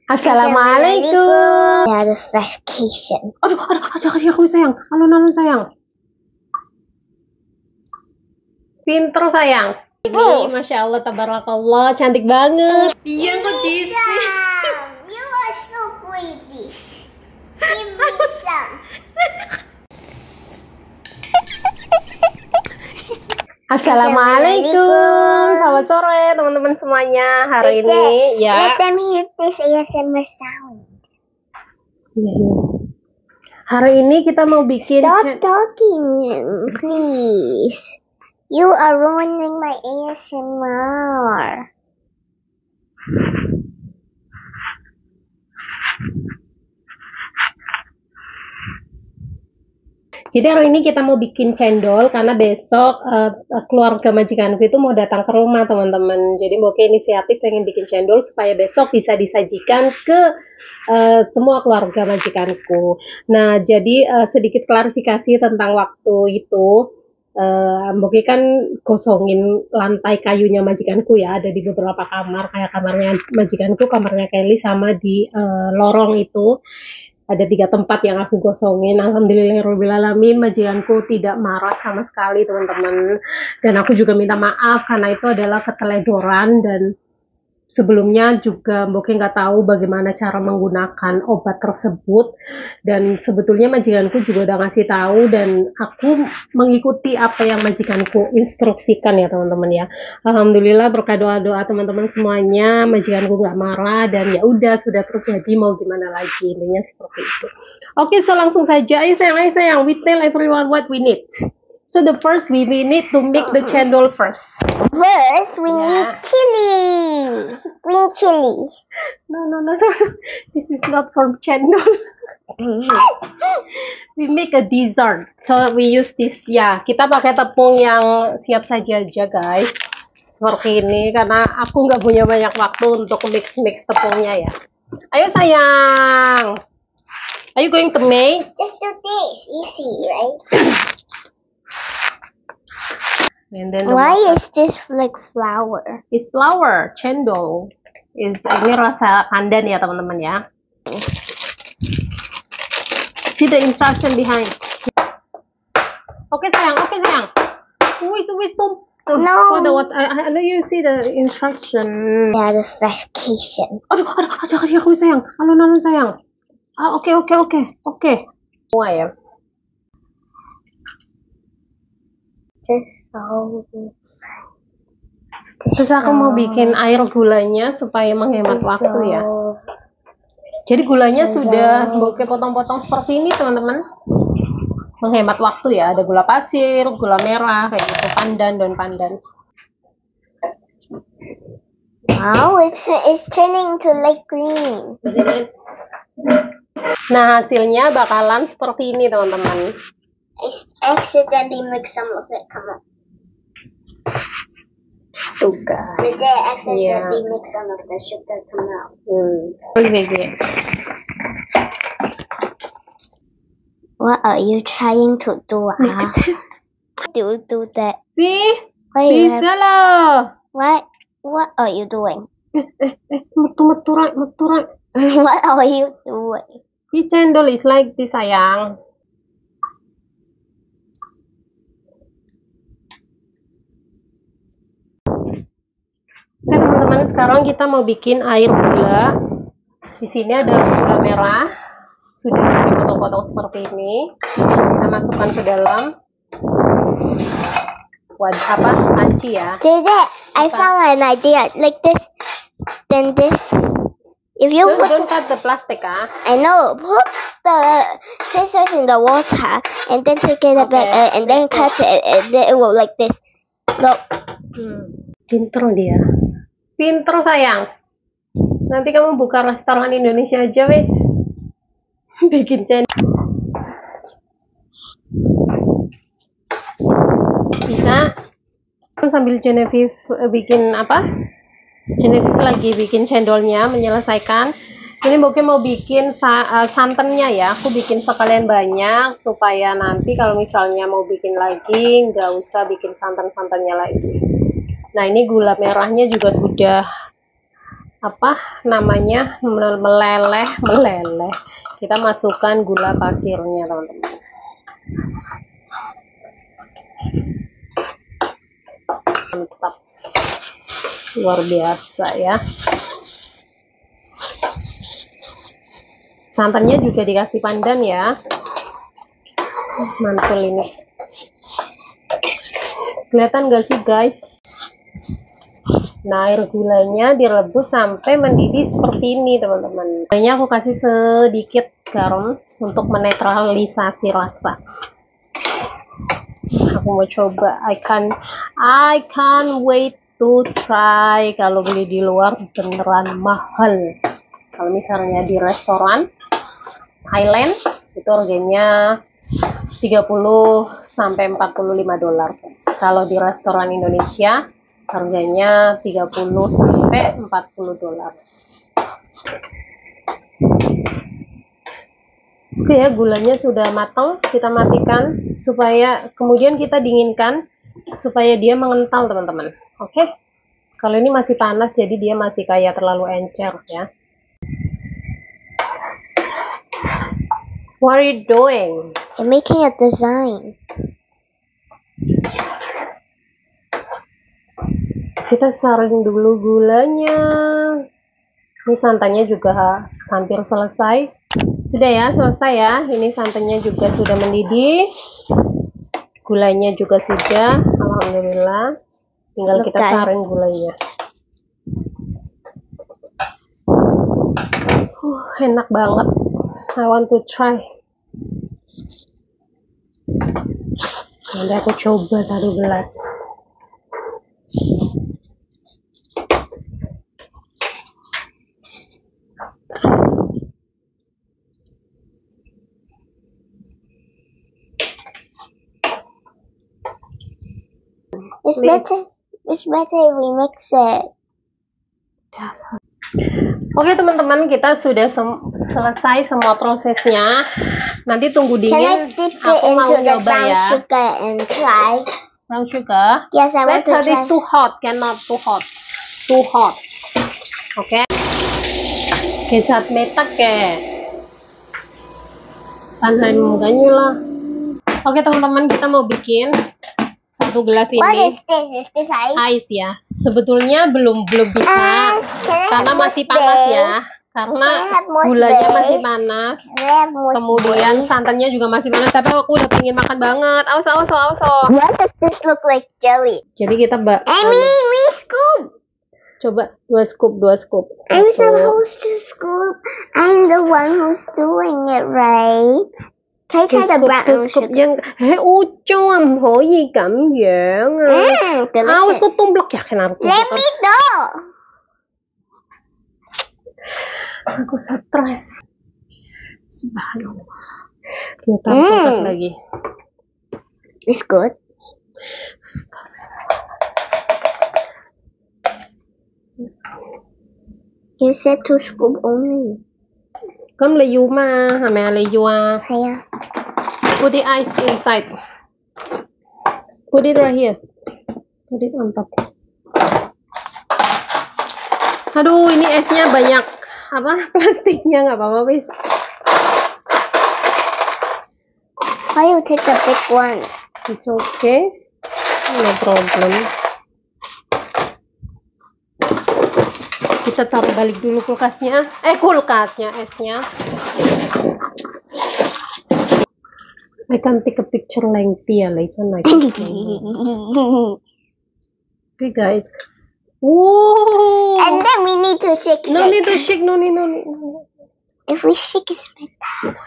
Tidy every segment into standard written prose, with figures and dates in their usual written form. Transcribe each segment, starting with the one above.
Assalamualaikum. Ya, the vacation. Aduh, ajak aku sayang. Alon sayang. Pinter sayang. Ini, masya Allah, tabarakallah, cantik banget. Iya kok Disi. You are so pretty. Give me some. Assalamualaikum. Selamat sore teman-teman semuanya. Hari ini ya. Let them hear this ASMR sound. Hari ini kita mau bikin. Stop talking, please. You are ruining my ASMR. Jadi hari ini kita mau bikin cendol karena besok keluarga majikanku itu mau datang ke rumah teman-teman. Jadi mau ke inisiatif pengen bikin cendol supaya besok bisa disajikan ke semua keluarga majikanku. Nah jadi sedikit klarifikasi tentang waktu itu. Mungkin kan gosongin lantai kayunya majikanku ya, ada di beberapa kamar, kayak kamarnya majikanku, kamarnya Kelly, sama di lorong itu ada 3 tempat yang aku gosongin. Alhamdulillahirobbilalamin, majikanku tidak marah sama sekali teman-teman, dan aku juga minta maaf karena itu adalah keteledoran. Dan sebelumnya juga mungkin nggak tahu bagaimana cara menggunakan obat tersebut, dan sebetulnya majikanku juga udah ngasih tahu dan aku mengikuti apa yang majikanku instruksikan ya teman-teman ya. Alhamdulillah berkat doa-doa teman-teman semuanya majikanku nggak marah, dan ya udah, sudah terjadi, mau gimana lagi, intinya seperti itu. Oke, so langsung saja. Ayo sayang, we tell everyone what we need. So the first we need to make the cendol first. First, we need chili. Green chili. No. This is not for cendol. We make a dessert. So we use this. Ya, kita pakai tepung yang siap saja aja guys. Seperti ini karena aku nggak punya banyak waktu untuk mix tepungnya ya. Ayo sayang. Are you going to make? Just do this. Easy, right? And then Why is this like flour? It's flour, cendol. Ini rasa pandan ya teman-teman ya. See the instruction behind. Oke sayang. Wis tuh. No. What? I know you see the instruction. Yeah, the vacation. Aduh, ajak aku sayang. Alon sayang. Oke. Semua ya. Terus aku mau bikin air gulanya supaya menghemat waktu ya. Jadi gulanya sudah bokeh potong-potong seperti ini teman-teman. Menghemat waktu ya. Ada gula pasir, gula merah kayak gitu, daun pandan. Wow, it's turning to light green. Nah, hasilnya bakalan seperti ini teman-teman. I accidentally mixed some of it. Come on. Tuh guys. Did I accidentally mix some of the sugar? Come out. Okay. What are you trying to do? Do that. See? Why Bisa loh. What are you doing? Metu-metu. What are you doing? This cendol is like this sayang. Oke teman-teman, sekarang kita mau bikin air gula. Di sini ada gula merah, sudah dipotong-potong seperti ini. Kita masukkan ke dalam panci ya. I found an idea like this. Then this. If you don't cut the plastic, I know. Put the scissors in the water and then take it back and then cut it. And then it will like this. Look. Pinter dia. Pinter sayang. Nanti kamu buka restoran Indonesia aja wes. Bikin cendol. Bisa. Sambil Genevieve bikin apa? Genevieve lagi bikin cendolnya, menyelesaikan. Ini mungkin mau bikin santannya ya. Aku bikin sekalian banyak supaya nanti kalau misalnya mau bikin lagi nggak usah bikin santannya lagi. Nah ini gula merahnya juga sudah apa namanya, meleleh. Kita masukkan gula pasirnya, teman-teman. Mantap, luar biasa ya. Santannya juga dikasih pandan ya. Mantul ini. Kelihatan gak sih guys? Nah, air gulanya direbus sampai mendidih seperti ini, teman-teman. Gulanya aku kasih sedikit garam untuk menetralisasi rasa. Aku mau coba. I can't wait to try. Kalau beli di luar beneran mahal. Kalau misalnya di restoran Thailand itu harganya 30 sampai 45 dolar. Kalau di restoran Indonesia harganya 30 sampai 40 dolar. Oke ya, gulanya sudah matang, kita matikan supaya kemudian kita dinginkan supaya dia mengental, teman-teman. Oke. Kalau ini masih panas jadi dia masih kayak terlalu encer ya. What are you doing? I'm making a design. Kita saring dulu gulanya. Ini santannya juga hampir selesai. Sudah ya, selesai ya. Ini santannya juga sudah mendidih. Gulanya juga sudah. Alhamdulillah. Tinggal kita saring gulanya. Enak banget. I want to try. Nanti aku coba 1 gelas. It's better we mix it. Oke teman-teman, kita sudah selesai semua prosesnya. Nanti tunggu Can I dingin. dip it Aku mau into the nyoba brown ya. sugar and try? Brown sugar. Yes, I want to Better try. this too hot, cannot too hot. Too hot. Oke. Kecap metak ke. Tanhan mukanya lah. Oke teman-teman, kita mau bikin 1 gelas What ini. is this? Is this ice? Ice ya. Sebetulnya belum bisa karena masih panas ya. Karena gulanya masih panas. Kemudian santannya juga masih panas. Tapi aku udah pengen makan banget. Awas. What does this look like? Jelly. Jadi kita we scoop. coba 2 scoop. I'm supposed to scoop. I'm the one who's doing it, right? Can I try the brown sugar? Ucong, không hỏi gì cảm giác. Awas ko Delicious. tumblok ya kenapa? Let me go. Aku stres. Subhanallah. Kita kulkas lagi. It's good. You said 2 scoop only. Come lấy you mà, hả mẹ lấy you à? Hiya. Put the ice inside. Put it right here. Put it on top. Aduh, ini esnya banyak plastiknya, nggak apa-apa wis. Why you take the big one? It's okay, no problem. Kita taruh balik dulu kulkasnya, esnya. I can take a picture lengthy ya later night. Okay guys. Whoa. And then we need to shake. No need to shake. No need. If we shake, it's better.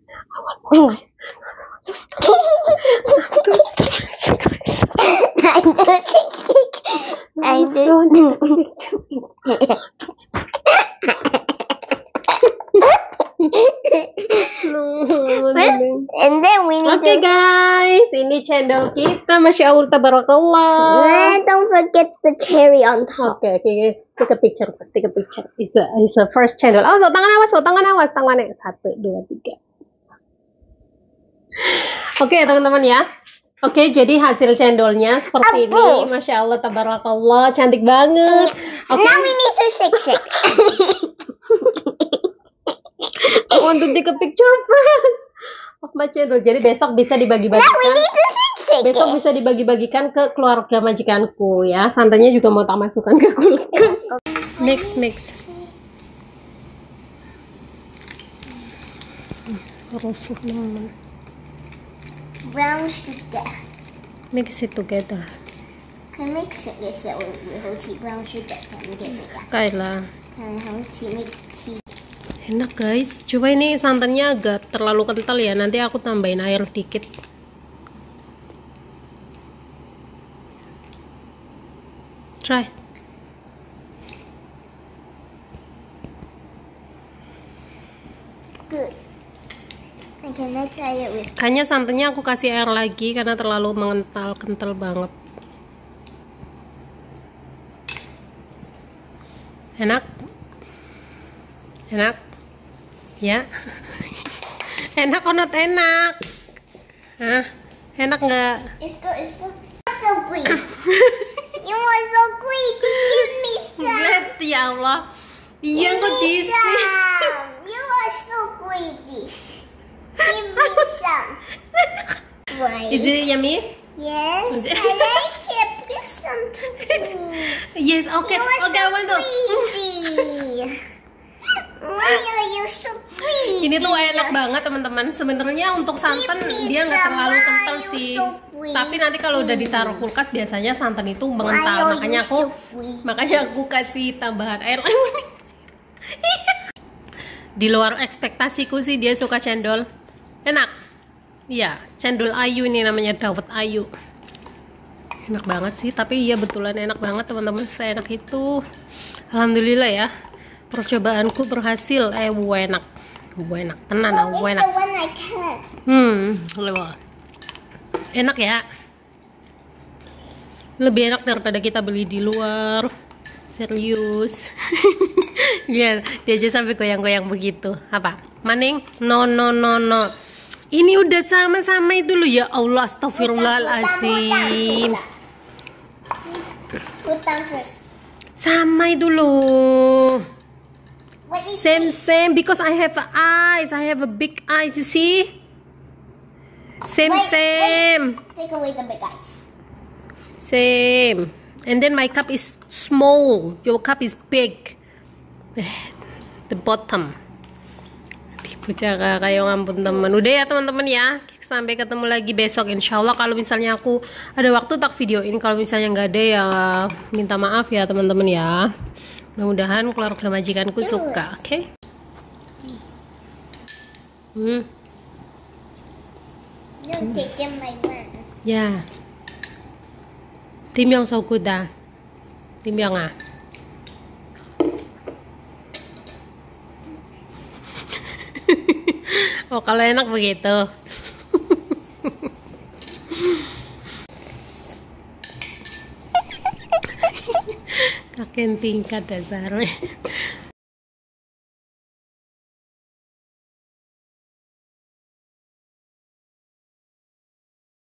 I want more ice. I do And then we need Oke guys, ini channel kita, Masya Allah, tabarakallah. Don't forget the cherry on top. Okay, take a picture first. Take a picture. It's a first channel. Awas, tangannya 1, 2, 3. Oke teman-teman ya, Oke, jadi hasil cendolnya seperti ini. Masya Allah, tabarakallah, cantik banget. Oke. Now we need to shake. I want to take a picture of my cendol. Jadi besok bisa dibagi-bagikan. Besok bisa dibagi-bagikan ke keluarga majikanku ya. Santannya juga mau tak masukkan ke kulkas. Mix. Brown sugar. Mix it together. Can mix it this way with brown sugar. Kailah. Can make tea. Enak guys. Coba ini santannya agak terlalu kental ya. Nanti aku tambahin air dikit. Try. Good. And can I try it with? Kayaknya santannya aku kasih air lagi karena terlalu kental banget. Enak? Ya. Enak or not enak? Hah? Enak nggak? It's so great. You are so great. Give me some. Lihat ya Allah. Iya kok di You are so greedy. Give me some. Right. Is it yummy? Yes, I like it. Give some to me. Yes, okay. You are Okay, I want to. greedy. Why are you so greedy? Ini tuh enak banget teman-teman. Sebenarnya untuk santan dia nggak terlalu kental sih. Tapi nanti kalau udah ditaruh kulkas biasanya santan itu mengental. Makanya aku kasih tambahan air. Di luar ekspektasiku sih dia suka cendol. Enak. Iya, cendol Ayu ini namanya Dawet Ayu. Enak banget sih, tapi iya betulan enak banget teman-teman. Seenak itu. Alhamdulillah ya. Percobaanku berhasil. Enak. Tenan enak. The one I can. Lewat. Enak ya. Lebih enak daripada kita beli di luar. Serius. Lihat, dia aja sampai goyang-goyang begitu. Apa? Maning? No. Ini udah sama-sama itu loh ya Allah, astagfirullahaladzim. Put down first. Sama itu loh. What is Same because I have eyes. I have a big eyes, you see? Same. Take away the big eyes. Same. And then my cup is small. Your cup is big. The bottom. Tipu cara kayak ngampun teman. Udah ya teman-teman ya. Sampai ketemu lagi besok insya Allah. Kalau misalnya aku ada waktu tak videoin. Kalau misalnya nggak ada ya minta maaf ya teman-teman ya. Mudah-mudahan keluarga majikanku suka. Oke? Don't take in my one. Ya. Tim yang so good dah. Tim yang Oh kalau enak begitu. Kakek tingkat dasarnya.